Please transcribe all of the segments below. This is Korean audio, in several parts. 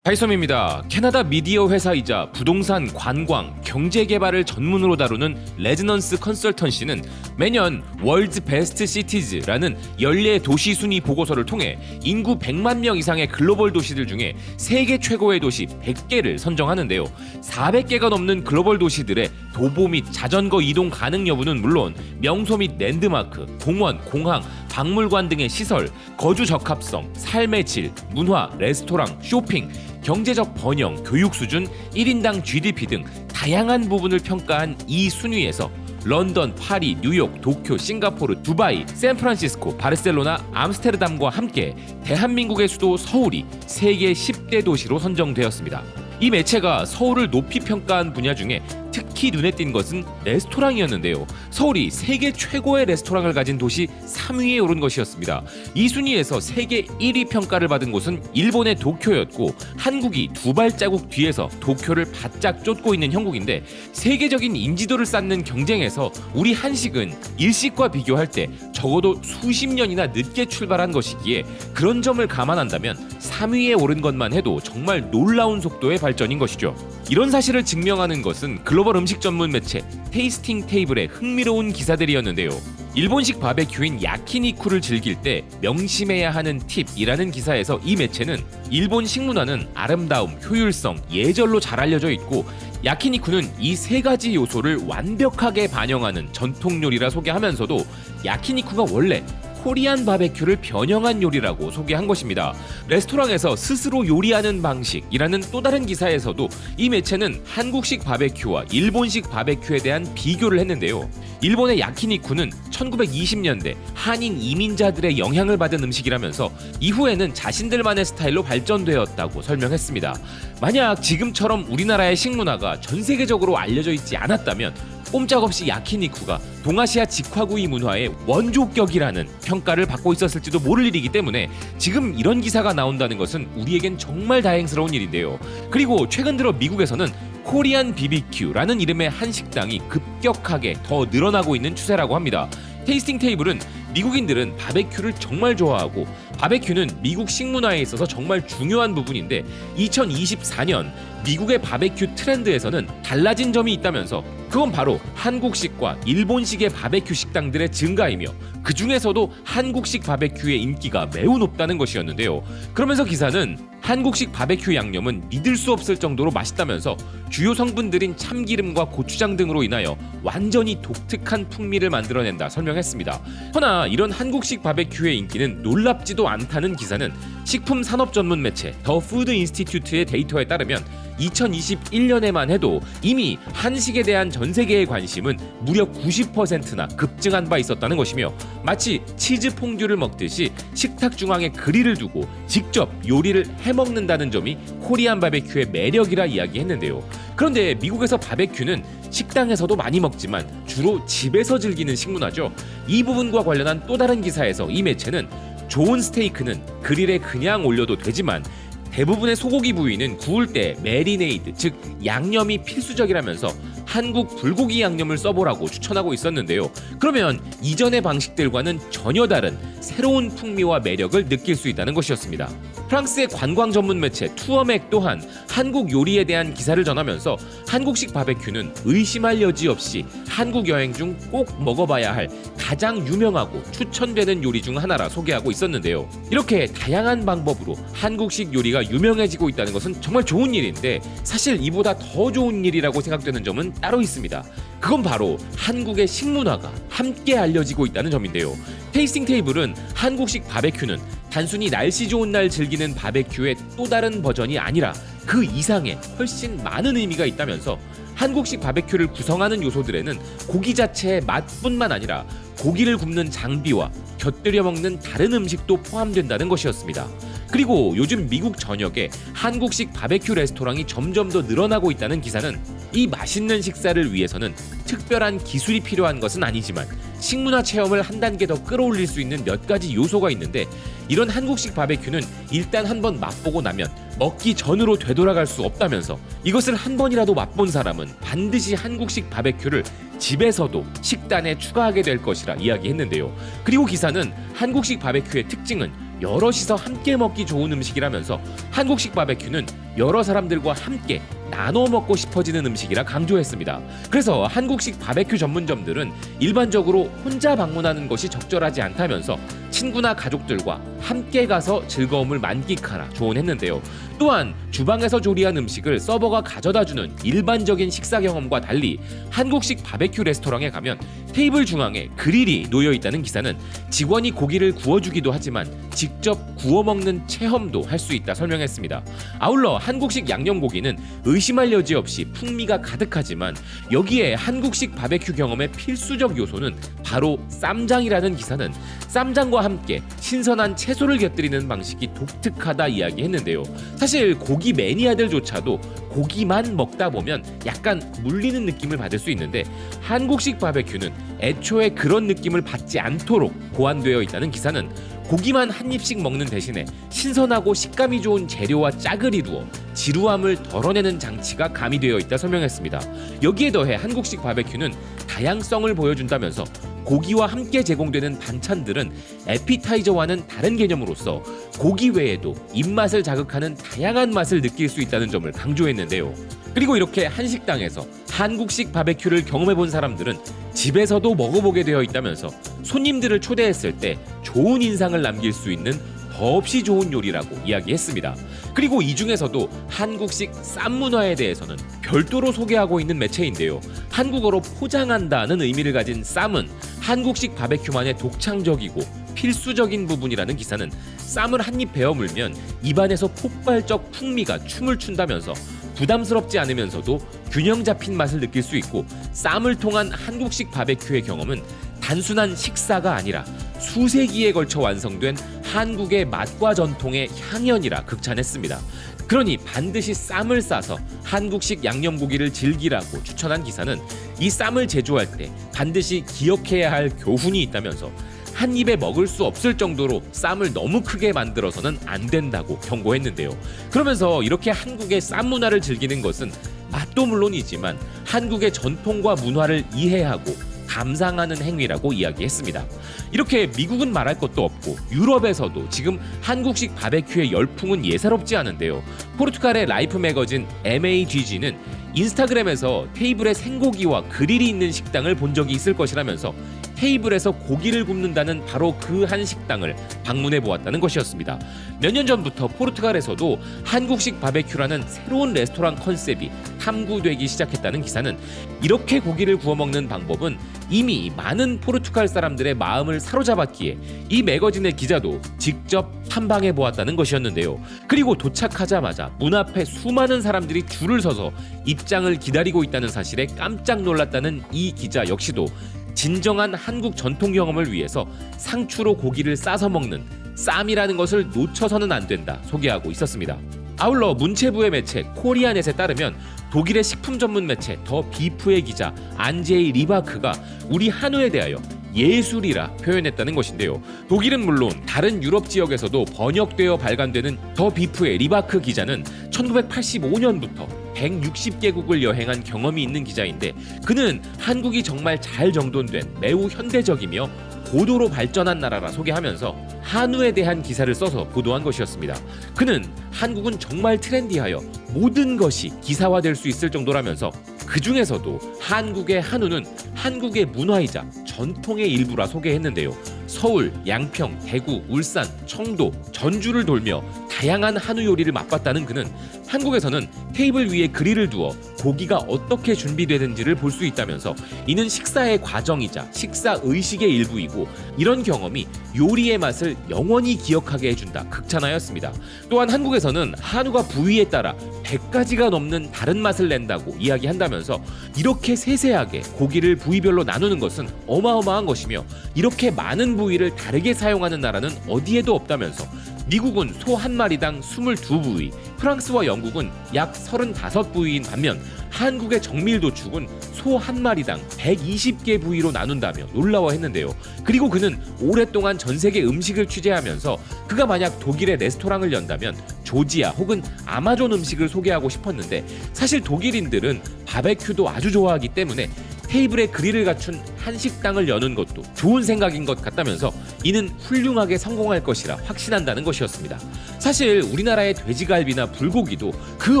하이섬입니다. 캐나다 미디어 회사이자 부동산, 관광, 경제개발을 전문으로 다루는 레즈넌스 컨설턴시는 매년 월드 베스트 시티즈라는 연례 도시 순위 보고서를 통해 인구 100만 명 이상의 글로벌 도시들 중에 세계 최고의 도시 100개를 선정하는데요. 400개가 넘는 글로벌 도시들의 도보 및 자전거 이동 가능 여부는 물론 명소 및 랜드마크, 공원, 공항, 박물관 등의 시설, 거주 적합성, 삶의 질, 문화, 레스토랑, 쇼핑, 경제적 번영, 교육 수준, 1인당 GDP 등 다양한 부분을 평가한 이 순위에서 런던, 파리, 뉴욕, 도쿄, 싱가포르, 두바이, 샌프란시스코, 바르셀로나, 암스테르담과 함께 대한민국의 수도 서울이 세계 10대 도시로 선정되었습니다. 이 매체가 서울을 높이 평가한 분야 중에 특히 눈에 띈 것은 레스토랑이었는데요. 서울이 세계 최고의 레스토랑을 가진 도시 3위에 오른 것이었습니다. 이 순위에서 세계 1위 평가를 받은 곳은 일본의 도쿄였고, 한국이 두 발자국 뒤에서 도쿄를 바짝 쫓고 있는 형국인데, 세계적인 인지도를 쌓는 경쟁에서 우리 한식은 일식과 비교할 때 적어도 수십 년이나 늦게 출발한 것이기에 그런 점을 감안한다면 3위에 오른 것만 해도 정말 놀라운 속도의 발전인 것이죠. 이런 사실을 증명하는 것은 글로벌 음식 전문 매체 테이스팅 테이블의 흥미로운 기사들이었는데요. 일본식 바베큐인 야키니쿠를 즐길 때 명심해야 하는 팁이라는 기사에서 이 매체는 일본 식문화는 아름다움, 효율성, 예절로 잘 알려져 있고, 야키니쿠는 이 세 가지 요소를 완벽하게 반영하는 전통 요리라 소개하면서도 야키니쿠가 원래 코리안 바베큐를 변형한 요리라고 소개한 것입니다. 레스토랑에서 스스로 요리하는 방식이라는 또 다른 기사에서도 이 매체는 한국식 바베큐와 일본식 바베큐에 대한 비교를 했는데요. 일본의 야키니쿠는 1920년대 한인 이민자들의 영향을 받은 음식이라면서 이후에는 자신들만의 스타일로 발전되었다고 설명했습니다. 만약 지금처럼 우리나라의 식문화가 전 세계적으로 알려져 있지 않았다면 꼼짝없이 야키니쿠가 동아시아 직화구이 문화의 원조격이라는 평가를 받고 있었을지도 모를 일이기 때문에 지금 이런 기사가 나온다는 것은 우리에겐 정말 다행스러운 일인데요. 그리고 최근 들어 미국에서는 코리안 BBQ라는 이름의 한식당이 급격하게 더 늘어나고 있는 추세라고 합니다. 테이스팅 테이블은 미국인들은 바베큐를 정말 좋아하고, 바베큐는 미국 식문화에 있어서 정말 중요한 부분인데 2024년 미국의 바베큐 트렌드에서는 달라진 점이 있다면서 그건 바로 한국식과 일본식의 바베큐 식당들의 증가이며, 그 중에서도 한국식 바베큐의 인기가 매우 높다는 것이었는데요. 그러면서 기사는 한국식 바베큐 양념은 믿을 수 없을 정도로 맛있다면서 주요 성분들인 참기름과 고추장 등으로 인하여 완전히 독특한 풍미를 만들어낸다 설명했습니다. 허나 이런 한국식 바베큐의 인기는 놀랍지도 않다는 기사는 식품 산업 전문 매체 더 푸드 인스티튜트의 데이터에 따르면 2021년에만 해도 이미 한식에 대한 전 세계의 관심은 무려 90%나 급증한 바 있었다는 것이며, 마치 치즈 퐁듀를 먹듯이 식탁 중앙에 그릴을 두고 직접 요리를 해먹는다는 점이 코리안 바베큐의 매력이라 이야기했는데요. 그런데 미국에서 바베큐는 식당에서도 많이 먹지만 주로 집에서 즐기는 식문화죠. 이 부분과 관련한 또 다른 기사에서 이 매체는 좋은 스테이크는 그릴에 그냥 올려도 되지만 대부분의 소고기 부위는 구울 때 메리네이드, 즉 양념이 필수적이라면서 한국 불고기 양념을 써보라고 추천하고 있었는데요. 그러면 이전의 방식들과는 전혀 다른 새로운 풍미와 매력을 느낄 수 있다는 것이었습니다. 프랑스의 관광 전문 매체 투어맥 또한 한국 요리에 대한 기사를 전하면서 한국식 바베큐는 의심할 여지 없이 한국 여행 중 꼭 먹어봐야 할 가장 유명하고 추천되는 요리 중 하나라 소개하고 있었는데요. 이렇게 다양한 방법으로 한국식 요리가 유명해지고 있다는 것은 정말 좋은 일인데, 사실 이보다 더 좋은 일이라고 생각되는 점은 따로 있습니다. 그건 바로 한국의 식문화가 함께 알려지고 있다는 점인데요. 테이스팅 테이블은 한국식 바베큐는 단순히 날씨 좋은 날 즐기는 바베큐의 또 다른 버전이 아니라 그 이상의 훨씬 많은 의미가 있다면서 한국식 바베큐를 구성하는 요소들에는 고기 자체의 맛뿐만 아니라 고기를 굽는 장비와 곁들여 먹는 다른 음식도 포함된다는 것이었습니다. 그리고 요즘 미국 전역에 한국식 바베큐 레스토랑이 점점 더 늘어나고 있다는 기사는 이 맛있는 식사를 위해서는 특별한 기술이 필요한 것은 아니지만 식문화 체험을 한 단계 더 끌어올릴 수 있는 몇 가지 요소가 있는데, 이런 한국식 바베큐는 일단 한번 맛보고 나면 먹기 전으로 되돌아갈 수 없다면서 이것을 한 번이라도 맛본 사람은 반드시 한국식 바베큐를 집에서도 식단에 추가하게 될 것이라 이야기했는데요. 그리고 기사는 한국식 바베큐의 특징은 여럿이서 함께 먹기 좋은 음식이라면서 한국식 바베큐는 여러 사람들과 함께 나눠 먹고 싶어지는 음식이라 강조했습니다. 그래서 한국식 바베큐 전문점들은 일반적으로 혼자 방문하는 것이 적절하지 않다면서 친구나 가족들과 함께 가서 즐거움을 만끽하라 조언했는데요. 또한 주방에서 조리한 음식을 서버가 가져다주는 일반적인 식사 경험과 달리 한국식 바베큐 레스토랑에 가면 테이블 중앙에 그릴이 놓여 있다는 기사는 직원이 고기를 구워주기도 하지만 직접 구워 먹는 체험도 할 수 있다 설명했습니다. 아울러 한국식 양념고기는 의심할 여지 없이 풍미가 가득하지만 여기에 한국식 바베큐 경험의 필수적 요소는 바로 쌈장이라는 기사는 쌈장과 함께 신선한 채소를 곁들이는 방식이 독특하다 이야기했는데요. 사실 고기 매니아들조차도 고기만 먹다 보면 약간 물리는 느낌을 받을 수 있는데 한국식 바베큐는 애초에 그런 느낌을 받지 않도록 고안되어 있다는 기사는 고기만 한 입씩 먹는 대신에 신선하고 식감이 좋은 재료와 짝을 이루어 지루함을 덜어내는 장치가 가미되어 있다 설명했습니다. 여기에 더해 한국식 바베큐는 다양성을 보여준다면서 고기와 함께 제공되는 반찬들은 에피타이저와는 다른 개념으로서 고기 외에도 입맛을 자극하는 다양한 맛을 느낄 수 있다는 점을 강조했는데요. 그리고 이렇게 한식당에서 한국식 바베큐를 경험해본 사람들은 집에서도 먹어보게 되어 있다면서 손님들을 초대했을 때 좋은 인상을 남길 수 있는 더없이 좋은 요리라고 이야기했습니다. 그리고 이 중에서도 한국식 쌈 문화에 대해서는 별도로 소개하고 있는 매체인데요. 한국어로 포장한다는 의미를 가진 쌈은 한국식 바베큐만의 독창적이고 필수적인 부분이라는 기사는 쌈을 한 입 베어 물면 입안에서 폭발적 풍미가 춤을 춘다면서 부담스럽지 않으면서도 균형 잡힌 맛을 느낄 수 있고 쌈을 통한 한국식 바베큐의 경험은 단순한 식사가 아니라 수세기에 걸쳐 완성된 한국의 맛과 전통의 향연이라 극찬했습니다. 그러니 반드시 쌈을 싸서 한국식 양념고기를 즐기라고 추천한 기사는 이 쌈을 제조할 때 반드시 기억해야 할 교훈이 있다면서 한 입에 먹을 수 없을 정도로 쌈을 너무 크게 만들어서는 안 된다고 경고했는데요. 그러면서 이렇게 한국의 쌈 문화를 즐기는 것은 맛도 물론이지만 한국의 전통과 문화를 이해하고 감상하는 행위라고 이야기했습니다. 이렇게 미국은 말할 것도 없고 유럽에서도 지금 한국식 바베큐의 열풍은 예사롭지 않은데요. 포르투갈의 라이프 매거진 MAGG는 인스타그램에서 테이블에 생고기와 그릴이 있는 식당을 본 적이 있을 것이라면서 테이블에서 고기를 굽는다는 바로 그 한 식당을 방문해 보았다는 것이었습니다. 몇 년 전부터 포르투갈에서도 한국식 바베큐라는 새로운 레스토랑 컨셉이 탐구되기 시작했다는 기사는 이렇게 고기를 구워 먹는 방법은 이미 많은 포르투갈 사람들의 마음을 사로잡았기에 이 매거진의 기자도 직접 탐방해 보았다는 것이었는데요. 그리고 도착하자마자 문 앞에 수많은 사람들이 줄을 서서 입장을 기다리고 있다는 사실에 깜짝 놀랐다는 이 기자 역시도 진정한 한국 전통 경험을 위해서 상추로 고기를 싸서 먹는 쌈이라는 것을 놓쳐서는 안 된다 소개하고 있었습니다. 아울러 문체부의 매체 코리아넷에 따르면 독일의 식품 전문 매체 더 비프의 기자 안제이 리바크가 우리 한우에 대하여 예술이라 표현했다는 것인데요. 독일은 물론 다른 유럽 지역에서도 번역되어 발간되는 더 비프의 리바크 기자는 1985년부터 160개국을 여행한 경험이 있는 기자인데 그는 한국이 정말 잘 정돈된 매우 현대적이며 고도로 발전한 나라라 소개하면서 한우에 대한 기사를 써서 보도한 것이었습니다. 그는 한국은 정말 트렌디하여 모든 것이 기사화될 수 있을 정도라면서 그 중에서도 한국의 한우는 한국의 문화이자 전통의 일부라 소개했는데요. 서울, 양평, 대구, 울산, 청도, 전주를 돌며 다양한 한우 요리를 맛봤다는 그는 한국에서는 테이블 위에 그릴을 두어 고기가 어떻게 준비되는지를 볼 수 있다면서 이는 식사의 과정이자 식사 의식의 일부이고 이런 경험이 요리의 맛을 영원히 기억하게 해준다 극찬하였습니다. 또한 한국에서는 한우가 부위에 따라 100가지가 넘는 다른 맛을 낸다고 이야기한다면서 이렇게 세세하게 고기를 부위별로 나누는 것은 어마어마한 것이며 이렇게 많은 부위를 다르게 사용하는 나라는 어디에도 없다면서 미국은 소 한 마리당 22부위, 프랑스와 영국은 약 35부위인 반면 한국의 정밀도축은 소 한 마리당 120개 부위로 나눈다며 놀라워했는데요. 그리고 그는 오랫동안 전 세계 음식을 취재하면서 그가 만약 독일의 레스토랑을 연다면 조지아 혹은 아마존 음식을 소개하고 싶었는데 사실 독일인들은 바베큐도 아주 좋아하기 때문에 테이블에 그릴을 갖춘 한식당을 여는 것도 좋은 생각인 것 같다면서 이는 훌륭하게 성공할 것이라 확신한다는 것이었습니다. 사실 우리나라의 돼지갈비나 불고기도 그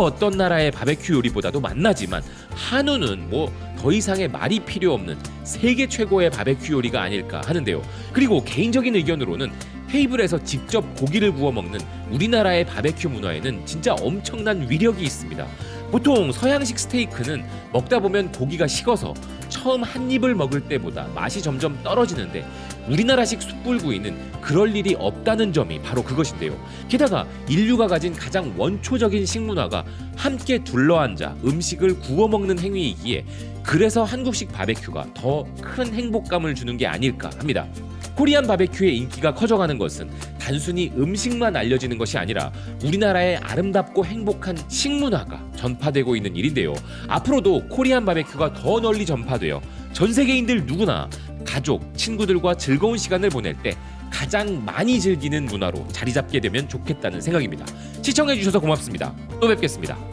어떤 나라의 바베큐 요리보다도 맛나지만 한우는 뭐 더 이상의 말이 필요 없는 세계 최고의 바베큐 요리가 아닐까 하는데요. 그리고 개인적인 의견으로는 테이블에서 직접 고기를 구워 먹는 우리나라의 바베큐 문화에는 진짜 엄청난 위력이 있습니다. 보통 서양식 스테이크는 먹다 보면 고기가 식어서 처음 한 입을 먹을 때보다 맛이 점점 떨어지는데 우리나라식 숯불구이는 그럴 일이 없다는 점이 바로 그것인데요. 게다가 인류가 가진 가장 원초적인 식문화가 함께 둘러앉아 음식을 구워 먹는 행위이기에 그래서 한국식 바베큐가 더 큰 행복감을 주는 게 아닐까 합니다. 코리안 바베큐의 인기가 커져가는 것은 단순히 음식만 알려지는 것이 아니라 우리나라의 아름답고 행복한 식문화가 전파되고 있는 일인데요. 앞으로도 코리안 바베큐가 더 널리 전파되어 전 세계인들 누구나 가족, 친구들과 즐거운 시간을 보낼 때 가장 많이 즐기는 문화로 자리 잡게 되면 좋겠다는 생각입니다. 시청해주셔서 고맙습니다. 또 뵙겠습니다.